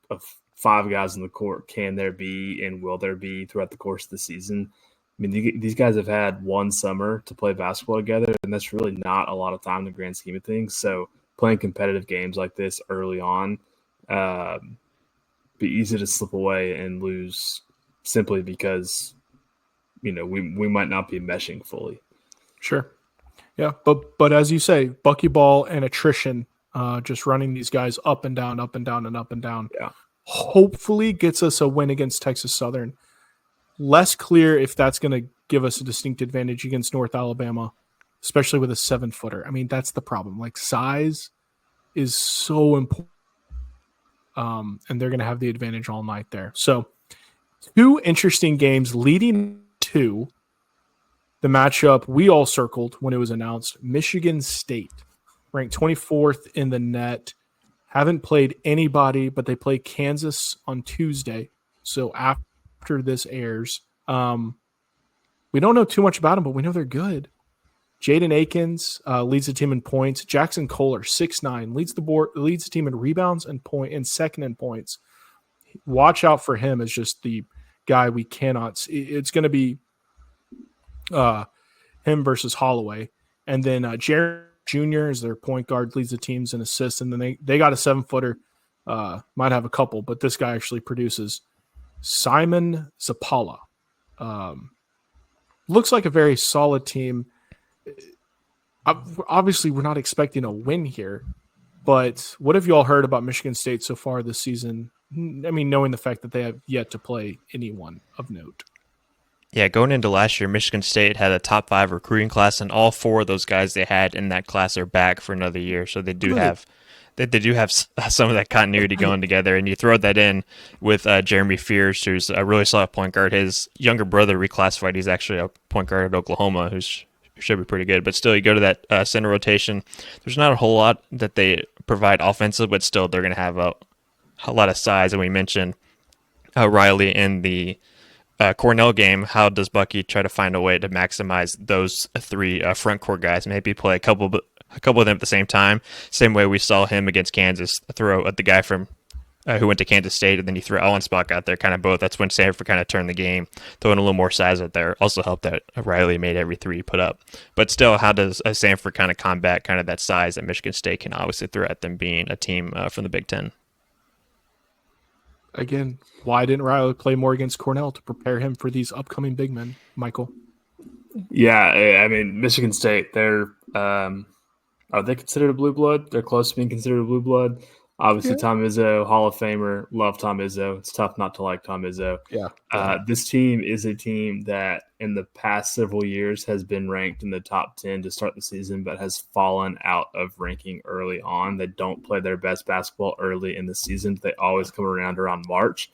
5 guys on the court can there be and will there be throughout the course of the season? I mean, these guys have had one summer to play basketball together, and that's really not a lot of time in the grand scheme of things. So playing competitive games like this early on, be easy to slip away and lose simply because, we might not be meshing fully. Sure. Yeah, but as you say, buckyball and attrition, just running these guys up and down, up and down, and up and down. Yeah. Hopefully gets us a win against Texas Southern. Less clear if that's going to give us a distinct advantage against North Alabama, especially with a 7-footer. I mean, that's the problem. Like, size is so important, and they're going to have the advantage all night there. So 2 interesting games leading to the matchup we all circled when it was announced. Michigan State, ranked 24th in the net, haven't played anybody, but they play Kansas on Tuesday. So after this airs, we don't know too much about them, but we know they're good. Jaden Akins leads the team in points. Jackson Kohler, 6'9", leads the team in rebounds and second in points. Watch out for him as just the guy we cannot see. It's going to be him versus Holloway. And then Jared Jr. is their point guard, leads the teams in assists. And then they got a 7-footer, might have a couple, but this guy actually produces. Simon Zapala. Looks like a very solid team. Obviously, we're not expecting a win here, but what have you all heard about Michigan State so far this season? I mean, knowing the fact that they have yet to play anyone of note. Yeah, going into last year, Michigan State had a top 5 recruiting class, and all 4 of those guys they had in that class are back for another year. So they do have some of that continuity going together. And you throw that in with Jeremy Fears, who's a really solid point guard. His younger brother reclassified. He's actually a point guard at Oklahoma, who should be pretty good. But still, you go to that center rotation. There's not a whole lot that they provide offensive, but still they're going to have a lot of size. And we mentioned Riley in the Cornell game. How does Bucky try to find a way to maximize those 3 front court guys? Maybe play a couple of them at the same time. Same way we saw him against Kansas throw at the guy from who went to Kansas State, and then you throw Allen Spock out there, kind of both. That's when Samford kind of turned the game, throwing a little more size out there. Also helped that Riley made every 3 he put up. But still, how does Samford kind of combat kind of that size that Michigan State can obviously throw at them being a team from the Big Ten? Again, why didn't Riley play more against Cornell to prepare him for these upcoming big men, Michael? Yeah, I mean, Michigan State, they're are they considered a blue blood? They're close to being considered a blue blood. Obviously, Tom Izzo, Hall of Famer, love Tom Izzo. It's tough not to like Tom Izzo. Yeah. This team is a team that in the past several years has been ranked in the top 10 to start the season, but has fallen out of ranking early on. They don't play their best basketball early in the season. They always come around March.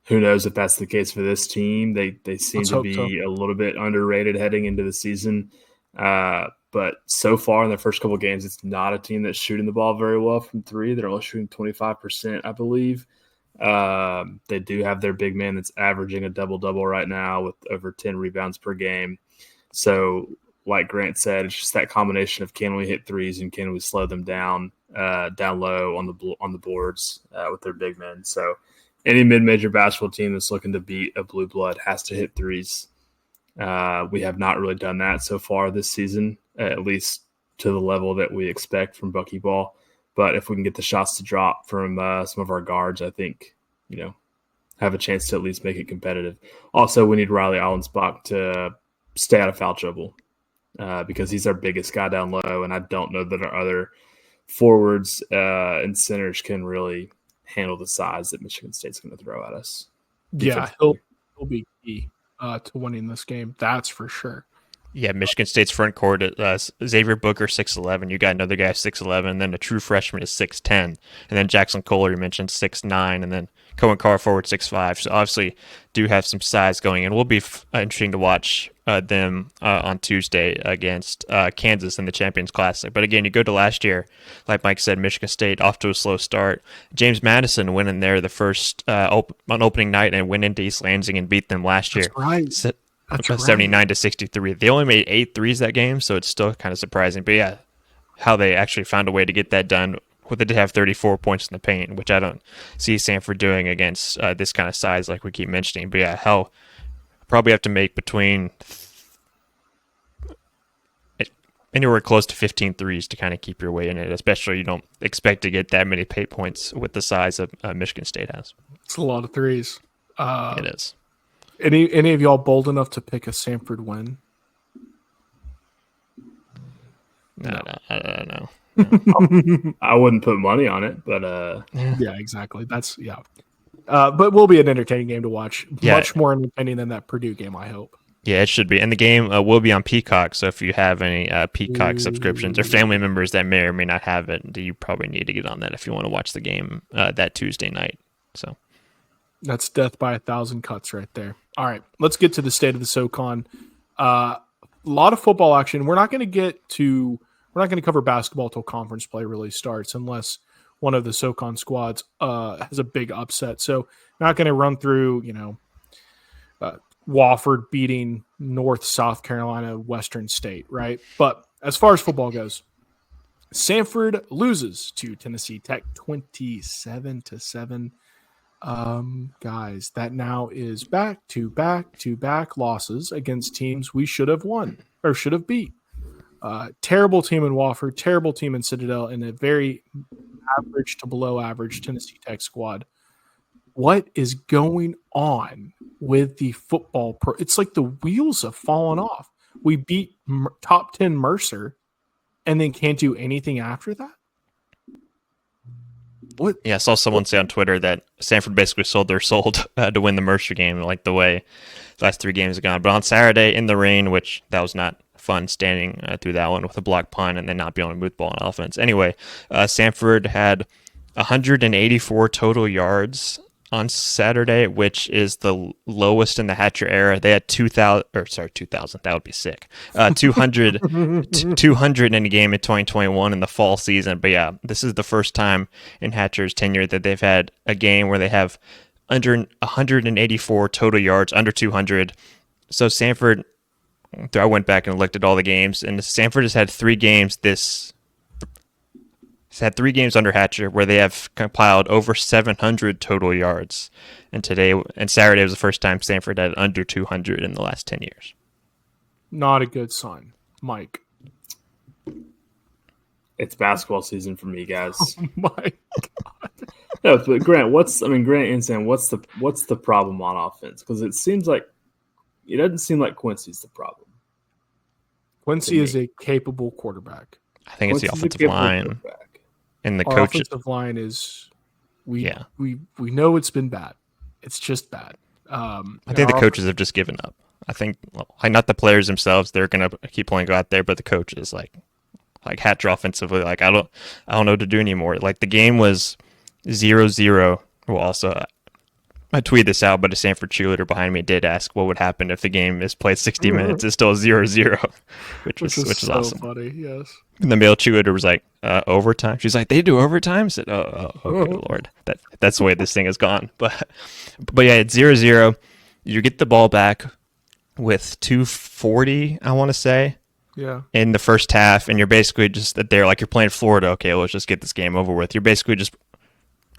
Who knows if that's the case for this team? They seem to be a little bit underrated heading into the season. But so far in the first couple of games, it's not a team that's shooting the ball very well from three. They're only shooting 25%, I believe. They do have their big man that's averaging a double-double right now with over 10 rebounds per game. So, like Grant said, it's just that combination of can we hit threes and can we slow them down low on the boards with their big men. So, any mid-major basketball team that's looking to beat a blue blood has to hit threes. We have not really done that so far this season, at least to the level that we expect from buckyball. But if we can get the shots to drop from some of our guards, I think, have a chance to at least make it competitive. Also, we need Riley Allensbach to stay out of foul trouble because he's our biggest guy down low, and I don't know that our other forwards and centers can really handle the size that Michigan State's going to throw at us. Yeah, he'll be key to winning this game. That's for sure. Yeah, Michigan State's front court, Xavier Booker 6'11", you got another guy 6'11", then a true freshman is 6'10", and then Jackson Kohler, you mentioned 6'9", and then Cohen Carr forward 6'5". So obviously do have some size going in. Will be interesting to watch them on Tuesday against Kansas in the Champions Classic. But again, you go to last year, like Mike said, Michigan State off to a slow start. James Madison went in there the first on opening night and went into East Lansing and beat them last year. That's right. 79-63. They only made 8 threes that game, so it's still kind of surprising. But yeah, how they actually found a way to get that done. Well, they did have 34 points in the paint, which I don't see Samford doing against this kind of size like we keep mentioning. But yeah, probably have to make between anywhere close to 15 threes to kind of keep your way in it, especially you don't expect to get that many paint points with the size of Michigan State has. It's a lot of threes. It is. Any of y'all bold enough to pick a Samford win? No. I don't know. No. I wouldn't put money on it, but yeah, exactly. But will be an entertaining game to watch. Yeah. Much more entertaining than that Purdue game, I hope. Yeah, it should be. And the game will be on Peacock, so if you have any Peacock subscriptions or family members that may or may not have it, you probably need to get on that if you want to watch the game that Tuesday night. So that's death by 1,000 cuts right there. All right, let's get to the state of the SoCon. A lot of football action. We're not going to cover basketball till conference play really starts unless one of the SoCon squads has a big upset. So not going to run through, Wofford beating North South Carolina Western State, right? But as far as football goes, Samford loses to Tennessee Tech 27-7. Guys, that now is back-to-back losses against teams we should have won or should have beat. Terrible team in Wofford, terrible team in Citadel, and a very average to below average Tennessee Tech squad. What is going on with the football? It's like the wheels have fallen off. We beat top 10 Mercer and then can't do anything after that? What? Yeah, I saw someone say on Twitter that Samford basically sold their soul to win the Mercer game, like the way the last 3 games have gone. But on Saturday in the rain, which that was not fun standing through that one with a block punt and then not be on a smooth ball on offense. Anyway, Samford had 184 total yards on Saturday, which is the lowest in the Hatcher era. They had 2,000. That would be sick. 200 in a game in 2021 in the fall season. But yeah, this is the first time in Hatcher's tenure that they've had a game where they have under 184 total yards, under 200. So Samford, I went back and looked at all the games, and Samford has had 3 games He's had 3 games under Hatcher where they have compiled over 700 total yards. And Saturday was the first time Samford had under 200 in the last 10 years. Not a good sign, Mike. It's basketball season for me, guys. Oh my God. No, but Grant, Grant and Sam, what's the problem on offense? Because it doesn't seem like Quincy's the problem. Quincy is a capable quarterback. I think it's the offensive line. And the Our coach, offensive line is we know it's been bad. It's just bad. I think the coaches have just given up. I think, not the players themselves, they're gonna keep playing go out there, but the coaches, like Hatcher offensively, like I don't know what to do anymore. Like the game was 0-0. Well, also I tweeted this out, but a Samford cheerleader behind me did ask what would happen if the game is played 60 minutes. It's still 0-0, which is so awesome. Funny, yes. And the male cheerleader was like, overtime. She's like, they do overtime? I said, oh, good Lord. That's the way this thing has gone. But yeah, it's 0-0. You get the ball back with 2:40, I want to say. Yeah. In the first half, and you're basically just there like you're playing Florida. Okay, let's just get this game over with. You're basically just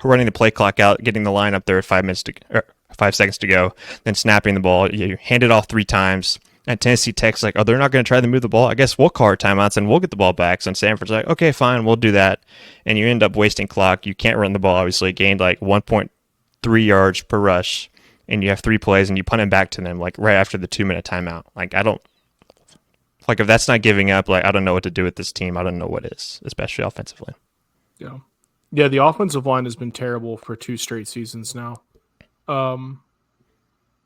running the play clock out, getting the line up there at 5 seconds to go, then snapping the ball. You hand it off 3 times. And Tennessee Tech's like, oh, they're not going to try to move the ball. I guess we'll call our timeouts and we'll get the ball back. So Samford's like, okay, fine, we'll do that. And you end up wasting clock. You can't run the ball, obviously. Gained like 1.3 yards per rush. And you have 3 plays and you punt it back to them like right after the 2-minute timeout. Like, if that's not giving up, like, I don't know what to do with this team. I don't know what is, especially offensively. Yeah. Yeah, the offensive line has been terrible for 2 straight seasons now. I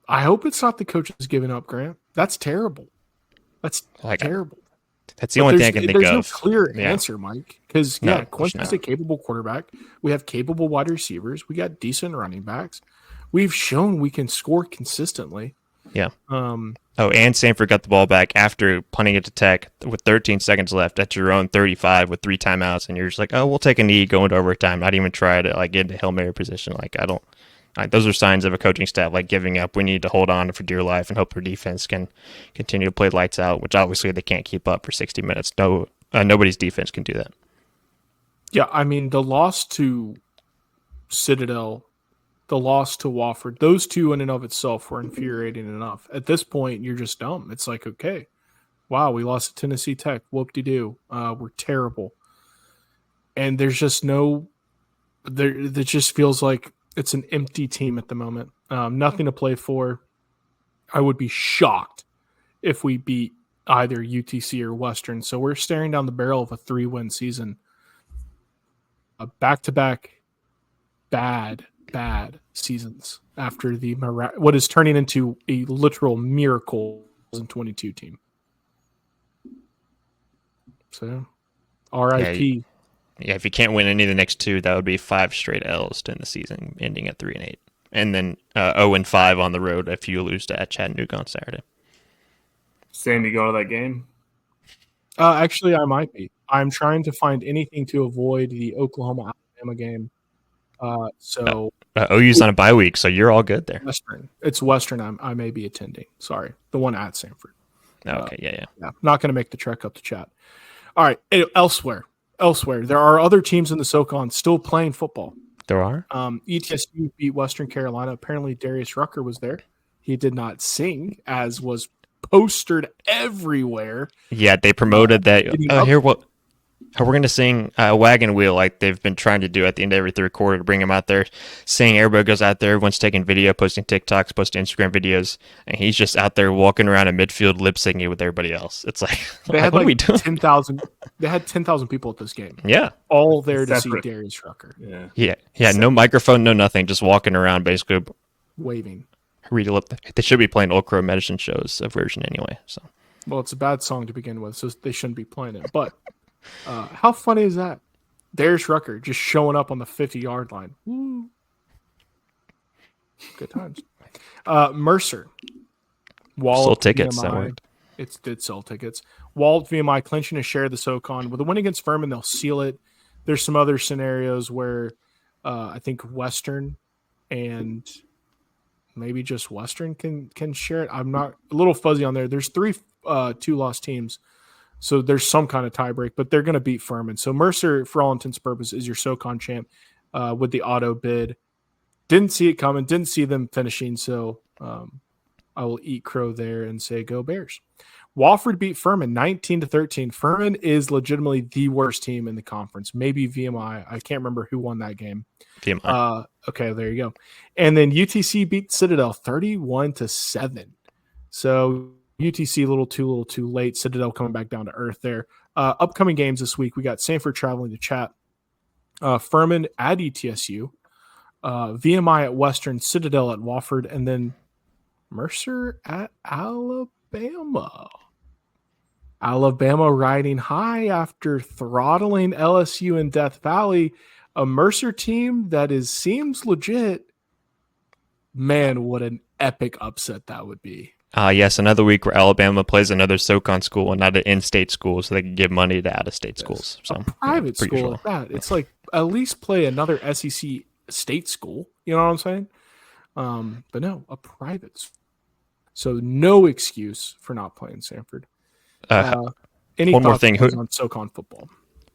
hope it's not the coaches giving up, Grant. That's terrible. That's terrible. That's the only thing I can think of. There's no clear answer, Mike. Because, Quincy's a capable quarterback. We have capable wide receivers. We got decent running backs. We've shown we can score consistently. Yeah. And Samford got the ball back after punting it to Tech with 13 seconds left at your own 35 with 3 timeouts, and you're just like, oh, we'll take a knee, go into overtime, not even try to like get into Hail Mary position. Those are signs of a coaching staff like giving up. We need to hold on for dear life and hope our defense can continue to play lights out, which obviously they can't keep up for 60 minutes. No, nobody's defense can do that. Yeah, I mean, the loss to Citadel, the loss to Wofford, those 2 in and of itself were infuriating enough. At this point, you're just dumb. It's like, okay, wow, we lost to Tennessee Tech. Whoop-de-doo. We're terrible. And there's just it just feels like it's an empty team at the moment. Nothing to play for. I would be shocked if we beat either UTC or Western. So we're staring down the barrel of a 3-win season. Back-to-back bad seasons after what is turning into a literal miracle 2022 team. So, RIP. Yeah, if you can't win any of the next 2, that would be 5 straight L's in the season, ending at 3-8, and then 0-5 on the road if you lose to Chattanooga on Saturday. Sam, you going to that game? Actually, I might be. I'm trying to find anything to avoid the Oklahoma-Alabama game. OU's on a bye week, so you're all good there. Western. It's Western. I may be attending. Sorry, the one at Samford. Okay, yeah. Not going to make the trek up to chat. All right, elsewhere, there are other teams in the SoCon still playing football. There are. ETSU beat Western Carolina. Apparently, Darius Rucker was there. He did not sing, as was postered everywhere. Yeah, they promoted that. We're going to sing Wagon Wheel like they've been trying to do at the end of every 3rd quarter to bring him out there. Sing, everybody goes out there, everyone's taking video, posting TikToks, posting Instagram videos, and he's just out there walking around in midfield lip syncing with everybody else. It's like, they had what are we doing? 10,000. They had 10,000 people at this game. Yeah. All there to see Darius Rucker. Yeah. No microphone, no nothing, just walking around basically. Waving. They should be playing Old Crow Medicine Show's version anyway. So. Well, it's a bad song to begin with, so they shouldn't be playing it. But how funny is that? Darius Rucker just showing up on the 50-yard line. Woo. Good times. Mercer. Sold tickets. That worked. It did sell tickets. Walt VMI clinching a share of the SoCon. With a win against Furman, they'll seal it. There's some other scenarios where I think Western and maybe just Western can share it. I'm not a little fuzzy on there. There's 3 2-loss teams. So there's some kind of tiebreak, but they're going to beat Furman. So Mercer, for all intents and purposes, is your SoCon champ with the auto bid. Didn't see it coming. Didn't see them finishing. So I will eat crow there and say go Bears. Wofford beat Furman 19-13. Furman is legitimately the worst team in the conference. Maybe VMI. I can't remember who won that game. VMI. Okay, there you go. And then UTC beat Citadel 31-7. So UTC a little too late. Citadel coming back down to earth there. Upcoming games this week, we got Samford traveling to Chat. Furman at ETSU, VMI at Western, Citadel at Wofford, and then Mercer at Alabama. Alabama riding high after throttling LSU in Death Valley. A Mercer team that seems legit. Man, what an epic upset that would be. Yes, another week where Alabama plays another SoCon school and not an in-state school, so they can give money to out-of-state schools. So, a private school like that. It's like at least play another SEC state school. You know what I'm saying? But no, a private school. So no excuse for not playing Samford. One more thing on SoCon football.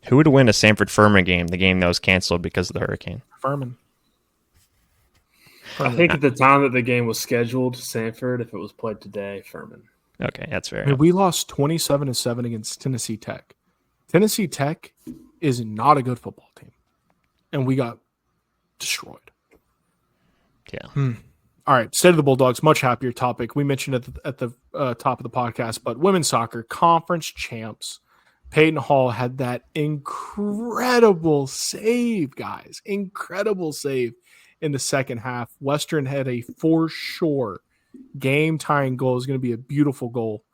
Who would win a Samford-Furman game, the game that was canceled because of the hurricane? Furman. I think at the time that the game was scheduled, Samford. If it was played today, Furman. Okay, that's fair. I mean, we lost 27-7 against Tennessee Tech. Tennessee Tech is not a good football team, and we got destroyed. Yeah. All right, State of the Bulldogs, much happier topic. We mentioned at the top of the podcast, but women's soccer conference champs. Peyton Hall had that incredible save, guys. Incredible save in the second half. Western had a for sure game-tying goal. It was going to be a beautiful goal.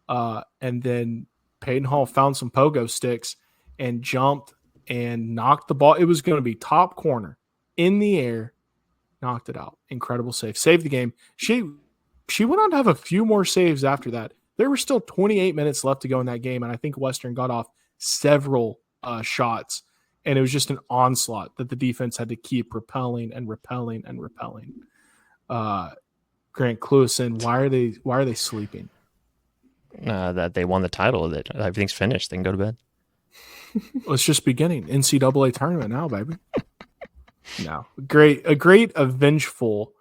And then Peyton Hall found some pogo sticks and jumped and knocked the ball. It was going to be top corner in the air. Knocked it out. Incredible save. Saved the game. She went on to have a few more saves after that. There were still 28 minutes left to go in that game, and I think Western got off several shots, and it was just an onslaught that the defense had to keep repelling. Grant Cluison, why are they sleeping? That they won the title. That everything's finished. They can go to bed. Well, it's just beginning. NCAA tournament now, baby. No, a great vengeful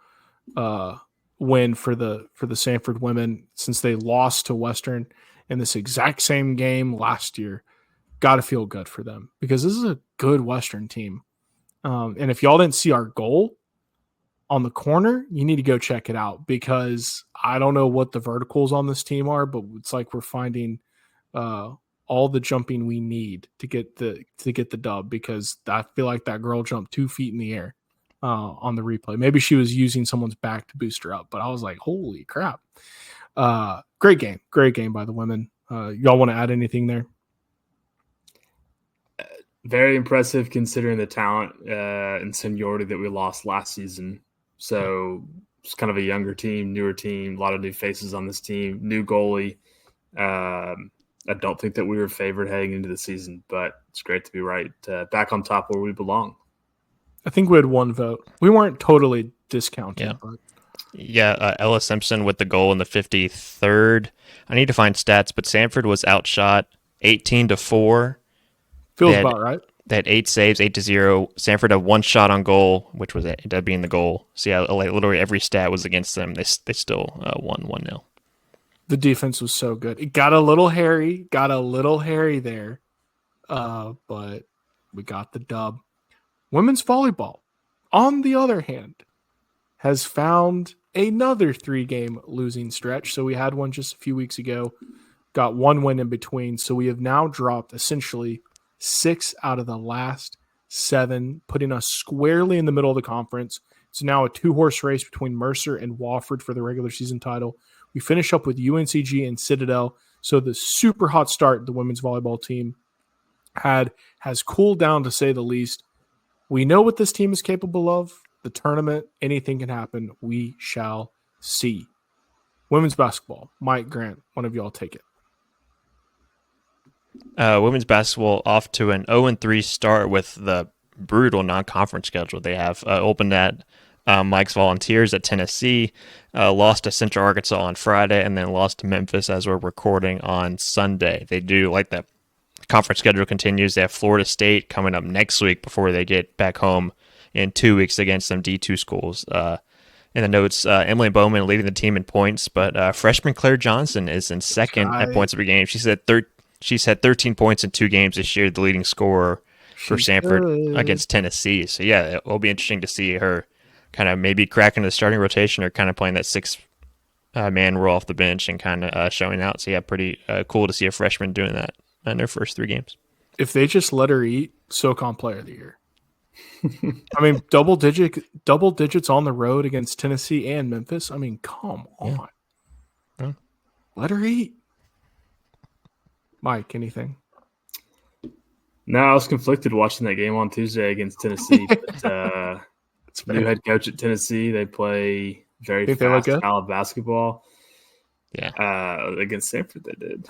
win for the Samford women since they lost to Western in this exact same game last year. Got to feel good for them because this is a good Western team. And if y'all didn't see our goal on the corner, you need to go check it out because I don't know what the verticals on this team are, but it's like we're finding all the jumping we need to get the dub because I feel like that girl jumped 2 feet in the air on the replay. Maybe she was using someone's back to boost her up, but I was like, holy crap. Great game by the women. Y'all want to add anything there? Very impressive considering the talent and seniority that we lost last season. So it's kind of a younger team, newer team, a lot of new faces on this team, new goalie. I don't think that we were favored heading into the season, but it's great to be right back on top where we belong. I think we had one vote. We weren't totally discounted. Yeah. But. Yeah, Ella Simpson with the goal in the 53rd. I need to find stats, but Samford was outshot 18-4. Feels about right. They had 8 saves, 8-0. Samford had 1 shot on goal, which was ended up being the goal. So yeah, literally every stat was against them. They still won 1-0. The defense was so good. It got a little hairy there, but we got the dub. Women's volleyball, on the other hand, has found another 3-game losing stretch. So we had one just a few weeks ago, got 1 win in between. So we have now dropped essentially 6 out of the last 7, putting us squarely in the middle of the conference. It's now a 2-horse race between Mercer and Wofford for the regular season title. We finish up with UNCG and Citadel. So the super hot start the women's volleyball team has cooled down, to say the least. We know what this team is capable of. The tournament, anything can happen. We shall see. Women's basketball. Mike, Grant, one of y'all take it. Women's basketball off to an 0-3 start with the brutal non-conference schedule they have. Opened at Mike's Volunteers at Tennessee, lost to Central Arkansas on Friday, and then lost to Memphis as we're recording on Sunday. They do, like, the conference schedule continues. They have Florida State coming up next week before they get back home in 2 weeks against some D2 schools. In the notes, Emily Bowman leading the team in points, but freshman Claire Johnson is in second at points per game. She's had 13 points in 2 games this year, the leading scorer for Samford against Tennessee. So, yeah, it will be interesting to see her kind of maybe cracking the starting rotation or kind of playing that 6-man role off the bench and kind of showing out. So, yeah, pretty cool to see a freshman doing that in their first 3 games. If they just let her eat, SoCon Player of the Year. I mean, double digits on the road against Tennessee and Memphis. I mean, come on. Yeah. Let her eat. Mike, anything? No, I was conflicted watching that game on Tuesday against Tennessee. But new head coach at Tennessee, they play very fast style of basketball. Yeah. Against Samford, they did.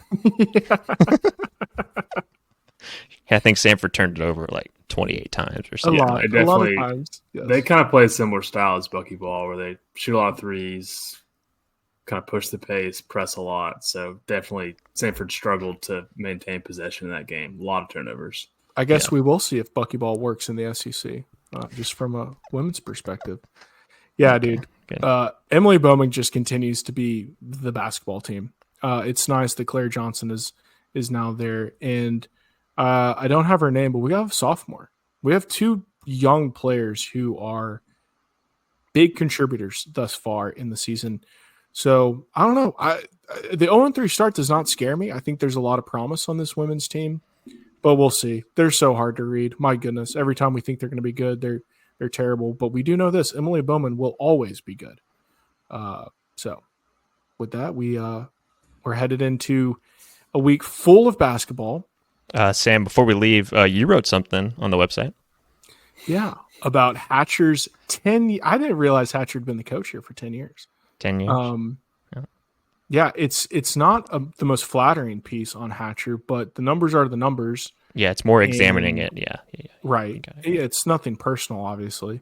I think Samford turned it over like 28 times or something. A lot of times. Yes. They kind of play a similar style as buckyball, where they shoot a lot of threes, kind of push the pace, press a lot. So definitely Samford struggled to maintain possession in that game. A lot of turnovers. I guess we will see if buckyball works in the SEC, just from a women's perspective. Yeah, dude. Emily Bowman just continues to be the basketball team. It's nice that Claire Johnson is now there. And I don't have her name, but we have a sophomore. We have two young players who are big contributors thus far in the season. So I don't know. The 0-3 start does not scare me. I think there's a lot of promise on this women's team, but we'll see. They're so hard to read. My goodness. Every time we think they're going to be good, they're terrible. But we do know this: Emily Bowman will always be good. So with that, we're headed into a week full of basketball. Sam, before we leave, you wrote something on the website. Yeah, about Hatcher's 10. I didn't realize Hatcher had been the coach here for 10 years. 10 years. Yeah, it's not the most flattering piece on Hatcher, but the numbers are the numbers. Yeah, it's more examining it. Yeah. Right. It's nothing personal, obviously.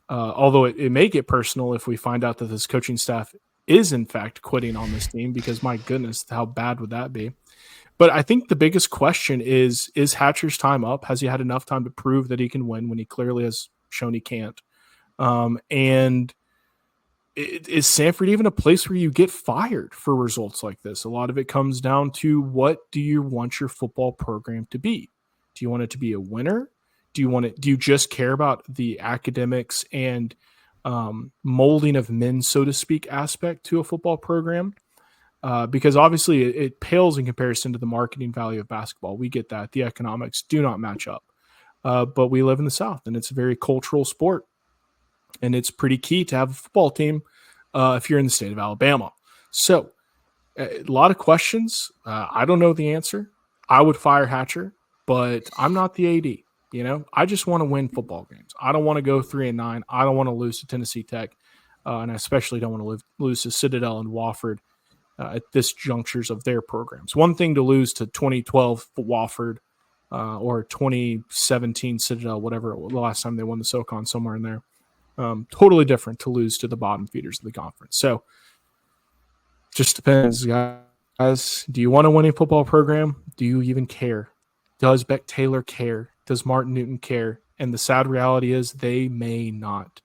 Although it may get personal if we find out that this coaching staff is, in fact, quitting on this team, because, my goodness, how bad would that be? But I think the biggest question is Hatcher's time up? Has he had enough time to prove that he can win when he clearly has shown he can't? And is Samford even a place where you get fired for results like this? A lot of it comes down to, what do you want your football program to be? Do you want it to be a winner? Do you just care about the academics and molding of men, so to speak, aspect to a football program? Because obviously it pales in comparison to the marketing value of basketball. We get that. The economics do not match up. But we live in the South, and it's a very cultural sport. And it's pretty key to have a football team if you're in the state of Alabama. So a lot of questions. I don't know the answer. I would fire Hatcher, but I'm not the AD. You know, I just want to win football games. I don't want to go 3-9. I don't want to lose to Tennessee Tech, and I especially don't want to lose to Citadel and Wofford at this junctures of their programs. One thing to lose to 2012 Wofford or 2017 Citadel, whatever the last time they won the SoCon, somewhere in there. Totally different to lose to the bottom feeders of the conference. So just depends, guys. Do you want to win a football program? Do you even care? Does Beck Taylor care? Does Martin Newton care? And the sad reality is they may not.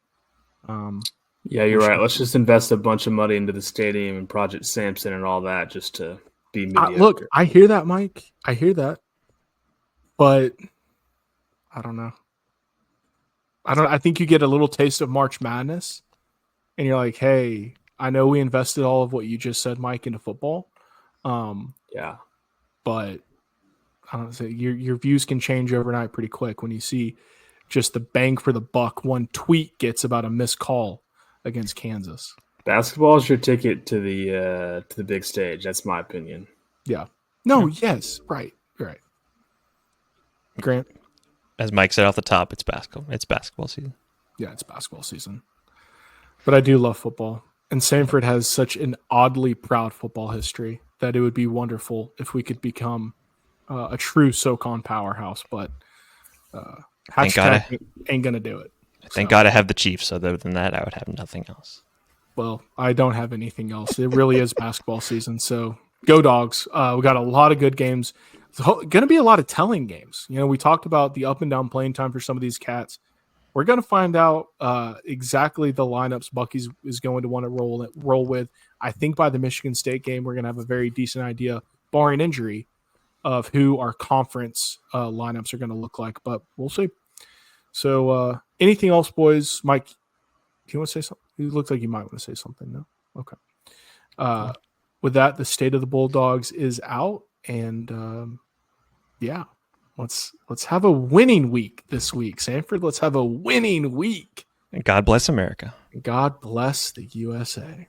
Yeah, you're right. Let's just invest a bunch of money into the stadium and Project Samson and all that just to be mediocre. Look, I hear that, Mike. I hear that. But I don't know. I think you get a little taste of March Madness, and you're like, hey, I know we invested all of what you just said, Mike, into football. Yeah. But I don't know, your views can change overnight pretty quick when you see just the bang for the buck one tweet gets about a missed call against Kansas. Basketball is your ticket to the big stage. That's my opinion. Yeah. No, yes. Right. Grant? As Mike said off the top, it's basketball. It's basketball season. Yeah, it's basketball season. But I do love football. And Samford has such an oddly proud football history that it would be wonderful if we could become a true SoCon powerhouse. But Thank God ain't going to do it. Thank God I have the Chiefs. Other than that, I would have nothing else. Well, I don't have anything else. It really is basketball season. So go Dogs. We got a lot of good games. It's going to be a lot of telling games. You know, we talked about the up and down playing time for some of these cats. We're going to find out exactly the lineups Bucky's is going to want to roll with. I think by the Michigan State game, we're going to have a very decent idea, barring injury, of who our conference lineups are going to look like. But we'll see. So anything else, boys? Mike, do you want to say something? You look like you might want to say something. No? Okay. With that, the state of the Bulldogs is out. And, yeah, Let's have a winning week this week, Samford. Let's have a winning week. And God bless America. God bless the USA.